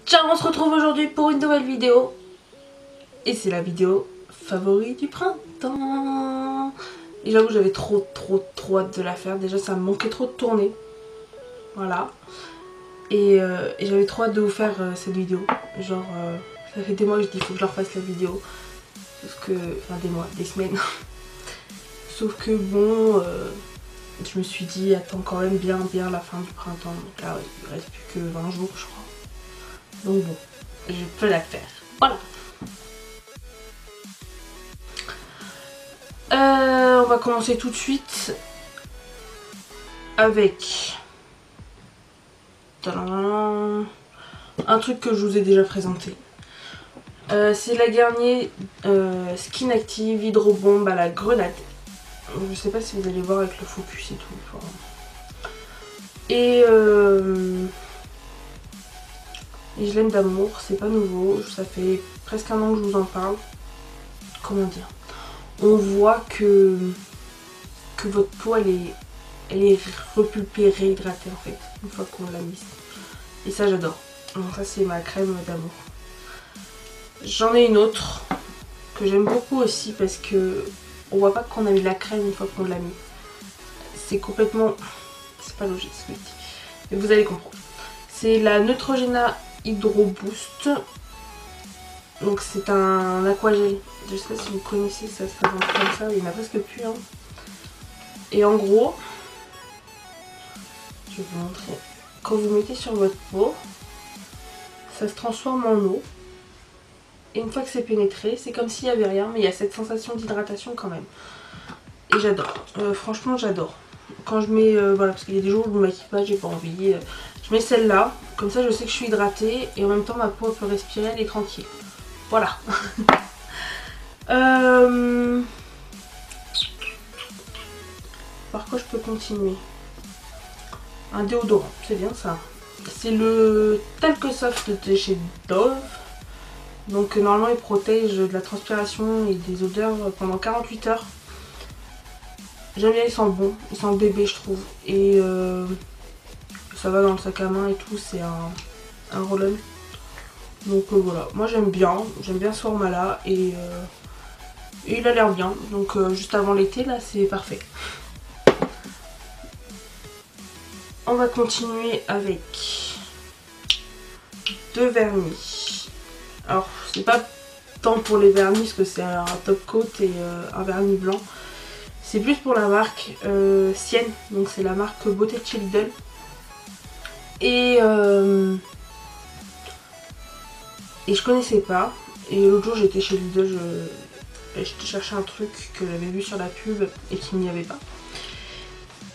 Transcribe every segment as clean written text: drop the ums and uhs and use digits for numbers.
Ciao, on se retrouve aujourd'hui pour une nouvelle vidéo. Et c'est la vidéo favorite du printemps. Et j'avoue, j'avais trop hâte de la faire. Déjà, ça me manquait trop de tourner. Voilà. Et j'avais trop hâte de vous faire cette vidéo. Genre, ça fait des mois que je dis qu'il faut que je leur fasse la vidéo. Sauf que, enfin des mois, des semaines. Sauf que bon, je me suis dit, attends quand même bien la fin du printemps. Donc là, il reste plus que 20 jours, je crois. Donc bon, je peux la faire. Voilà. On va commencer tout de suite avec un truc que je vous ai déjà présenté. C'est la Garnier Skin Active Hydro Bomb à la grenade. Je sais pas si vous allez voir avec le focus et tout. Enfin. Et je l'aime d'amour, c'est pas nouveau, ça fait presque un an que je vous en parle. Comment dire? On voit que votre peau elle est repulpée, réhydratée en fait, une fois qu'on l'a mise. Et ça j'adore. Donc ça c'est ma crème d'amour. J'en ai une autre que j'aime beaucoup aussi parce que on voit pas qu'on a mis la crème une fois qu'on l'a mis. C'est complètement... c'est pas logique ce que je dis. Mais vous allez comprendre. C'est la Neutrogena Hydro Boost. Donc c'est un aquagel. Je sais pas si vous connaissez, ça se présente comme ça, il n'y en a presque plus. Hein. Et en gros, je vais vous montrer. Quand vous mettez sur votre peau, ça se transforme en eau. Et une fois que c'est pénétré, c'est comme s'il n'y avait rien, mais il y a cette sensation d'hydratation quand même. Et j'adore. Franchement, j'adore. Quand je mets, voilà, parce qu'il y a des jours où je me maquille pas, j'ai pas envie. Je mets celle-là, comme ça je sais que je suis hydratée et en même temps ma peau peut respirer, elle est tranquille. Voilà. Par quoi je peux continuer? Un déodorant, c'est bien ça. C'est le Talc Soft de chez Dove. Donc normalement il protège de la transpiration et des odeurs pendant 48 heures. J'aime bien, il sent bon, il sent le bébé je trouve. Et ça va dans le sac à main et tout, c'est un roll-on. Donc voilà, moi j'aime bien ce format là et il a l'air bien. Donc juste avant l'été là c'est parfait. On va continuer avec deux vernis. Alors c'est pas tant pour les vernis parce que c'est un top coat et un vernis blanc. C'est plus pour la marque Sienne, donc c'est la marque Beauté de chez Lidl. Et je connaissais pas. Et l'autre jour j'étais chez Lidl, je cherchais un truc que j'avais vu sur la pub et qu'il n'y avait pas.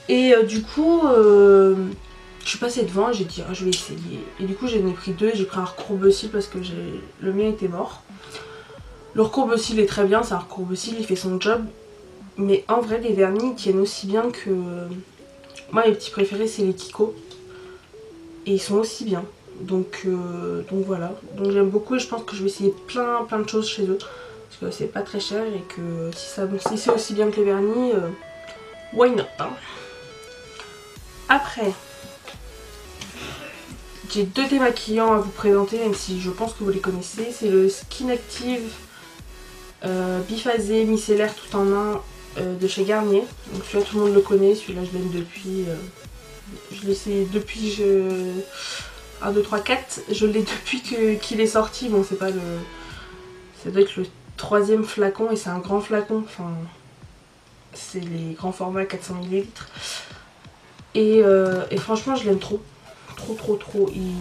Et du coup, je suis passée devant et j'ai dit ah, je vais essayer. Et du coup j'en ai pris deux et j'ai pris un recourbe-cils parce que le mien était mort. Le recourbe-cils est très bien, c'est un recourbe-cils, il fait son job. Mais en vrai les vernis ils tiennent aussi bien que... Moi mes petits préférés c'est les Kiko. Et ils sont aussi bien. Donc voilà. Donc j'aime beaucoup et je pense que je vais essayer plein de choses chez eux. Parce que c'est pas très cher et que si c'est aussi bien que les vernis, why not hein. Après, j'ai deux démaquillants à vous présenter, même si je pense que vous les connaissez. C'est le Skin Active biphasé micellaire tout en un de chez Garnier. Donc celui-là tout le monde le connaît, celui-là je l'aime depuis... je l'ai essayé depuis 1, 2, 3, 4. Je l'ai depuis qu'il est sorti. Bon c'est pas le... ça doit être le 3e flacon et c'est un grand flacon. Enfin c'est les grands formats 400 ml. Et franchement je l'aime trop. Trop. Il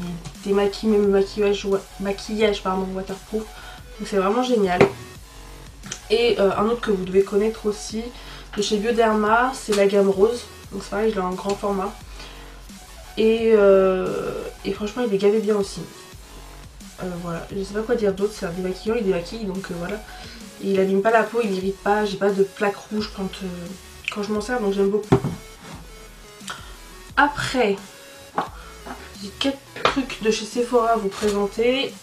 démaquille même le maquillage pardon, waterproof. Donc c'est vraiment génial. Et un autre que vous devez connaître aussi de chez Bioderma, c'est la gamme rose. Donc c'est pareil, je l'ai en grand format. Et franchement il est gavé bien aussi. Voilà, je sais pas quoi dire d'autre, c'est un démaquillant, il démaquille donc voilà. Et il abîme pas la peau, il irrite pas, j'ai pas de plaques rouges quand je m'en sers donc j'aime beaucoup. Après, j'ai 4 trucs de chez Sephora à vous présenter.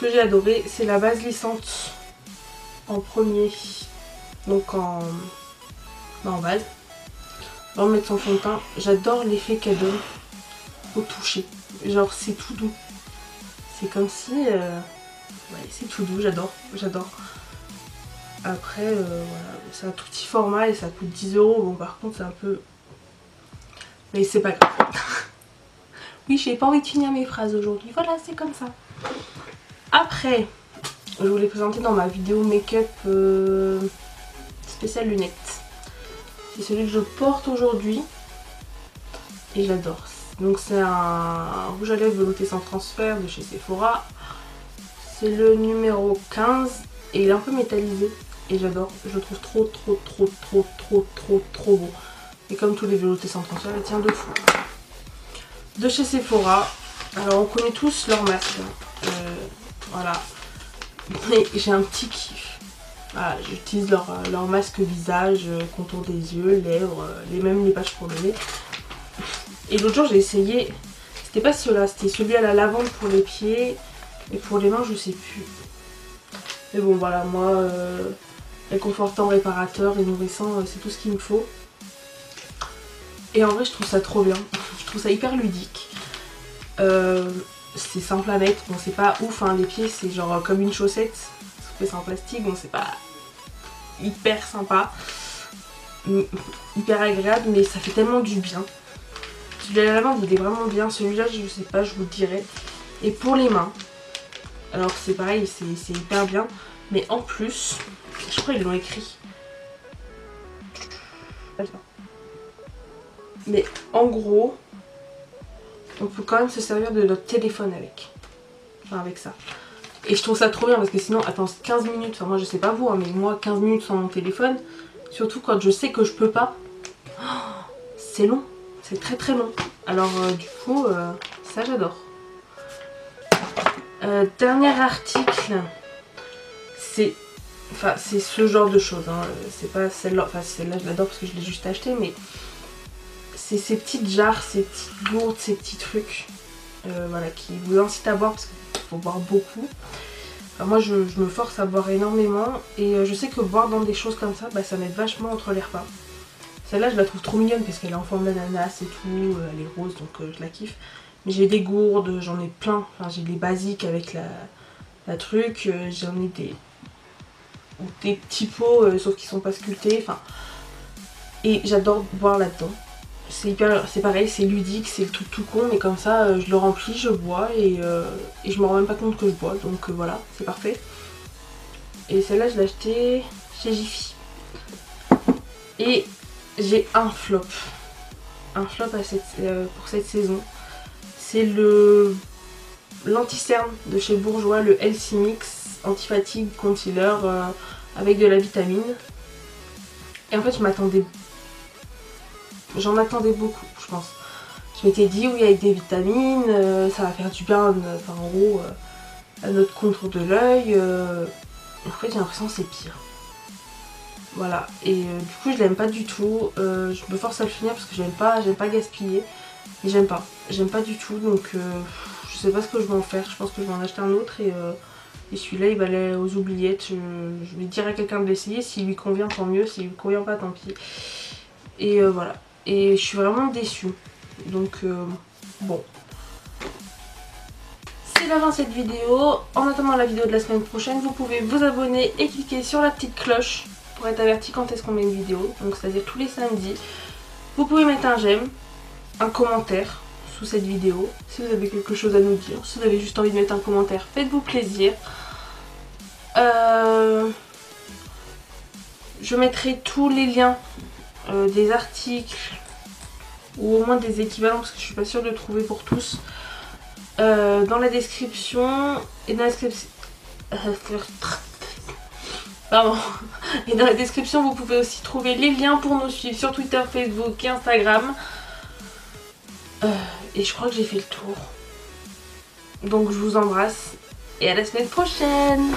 Que j'ai adoré, c'est la base lissante en premier, donc en base. On va mettre son fond de teint. J'adore l'effet qu'elle donne au toucher. Genre c'est tout doux. C'est comme si... ouais, c'est tout doux, j'adore. Après, voilà, c'est un tout petit format et ça coûte 10 €. Bon, par contre, c'est un peu... Mais c'est pas grave. Oui, j'ai pas envie de finir mes phrases aujourd'hui. Voilà, c'est comme ça. Après, je vous l'ai présenté dans ma vidéo make-up spéciale lunettes. C'est celui que je porte aujourd'hui. Et j'adore. Donc c'est un rouge à lèvres velouté sans transfert de chez Sephora. C'est le numéro 15 et il est un peu métallisé. Et j'adore. Je le trouve trop beau. Et comme tous les veloutés sans transfert, il tient de fou. De chez Sephora. Alors on connaît tous leur masque. Voilà. Mais j'ai un petit kiff. Voilà, j'utilise leur masque visage, contour des yeux, lèvres, même les pages pour le nez. Et l'autre jour j'ai essayé, c'était pas celui-là, c'était celui à la lavande pour les pieds. Et pour les mains je sais plus. Mais bon voilà, moi réconfortant, réparateur et nourrissant, c'est tout ce qu'il me faut. Et en vrai je trouve ça trop bien, je trouve ça hyper ludique. C'est simple à mettre, bon c'est pas ouf hein, les pieds c'est genre comme une chaussette, sauf que c'est en plastique, bon c'est pas hyper sympa, hyper agréable, mais ça fait tellement du bien. Celui à la lavande il est vraiment bien, celui-là je sais pas, je vous le dirai. Et pour les mains, alors c'est pareil, c'est hyper bien, mais en plus, je crois qu'ils l'ont écrit. Mais en gros, on peut quand même se servir de notre téléphone avec. Enfin avec ça. Et je trouve ça trop bien parce que sinon, attends, 15 minutes, enfin moi je sais pas vous, hein, mais moi 15 minutes sans mon téléphone, surtout quand je sais que je peux pas, c'est long. C'est très long. Alors du coup, ça j'adore. Dernier article, c'est ce genre de choses. Hein. C'est pas celle-là, enfin celle-là je l'adore parce que je l'ai juste acheté, mais c'est ces petites jarres, ces petites gourdes, ces petits trucs, voilà, qui vous incitent à boire parce qu'il faut boire beaucoup. Enfin, moi je me force à boire énormément et je sais que boire dans des choses comme ça, bah, ça m'aide vachement entre les repas. Celle-là je la trouve trop mignonne parce qu'elle est en forme d'ananas et tout, elle est rose donc je la kiffe. Mais j'ai des gourdes, j'en ai plein, enfin j'ai des basiques avec la truc, j'en ai des petits pots sauf qu'ils sont pas sculptés, enfin. Et j'adore boire là-dedans. C'est pareil, c'est ludique, c'est le truc tout con, mais comme ça je le remplis, je bois et je me rends même pas compte que je bois, donc voilà, c'est parfait. Et celle-là je l'ai achetée chez Jiffy. Et j'ai un flop pour cette saison. C'est l'anti-cerne de chez Bourjois, le Healthy Mix anti-fatigue concealer avec de la vitamine. Et en fait j'en attendais beaucoup, je pense. Je m'étais dit oui, avec des vitamines, ça va faire du bien, enfin, en gros, à notre contour de l'œil. En fait j'ai l'impression que c'est pire. Voilà, et du coup je l'aime pas du tout, je me force à le finir parce que j'aime pas gaspiller, mais j'aime pas du tout, donc je sais pas ce que je vais en faire, je pense que je vais en acheter un autre et celui-là il va aller aux oubliettes, je vais dire à quelqu'un de l'essayer, s'il lui convient tant mieux, s'il lui convient pas tant pis, et voilà, et je suis vraiment déçue, donc bon. C'est la fin de cette vidéo, en attendant la vidéo de la semaine prochaine, vous pouvez vous abonner et cliquer sur la petite cloche pour être averti quand est-ce qu'on met une vidéo, donc c'est-à-dire tous les samedis. Vous pouvez mettre un j'aime, un commentaire sous cette vidéo, si vous avez quelque chose à nous dire, si vous avez juste envie de mettre un commentaire, faites-vous plaisir. Je mettrai tous les liens des articles, ou au moins des équivalents, parce que je suis pas sûre de trouver pour tous, dans la description, et dans la description... Pardon. Et dans la description vous pouvez aussi trouver les liens pour nous suivre sur Twitter, Facebook et Instagram. Et je crois que j'ai fait le tour. Donc je vous embrasse et à la semaine prochaine.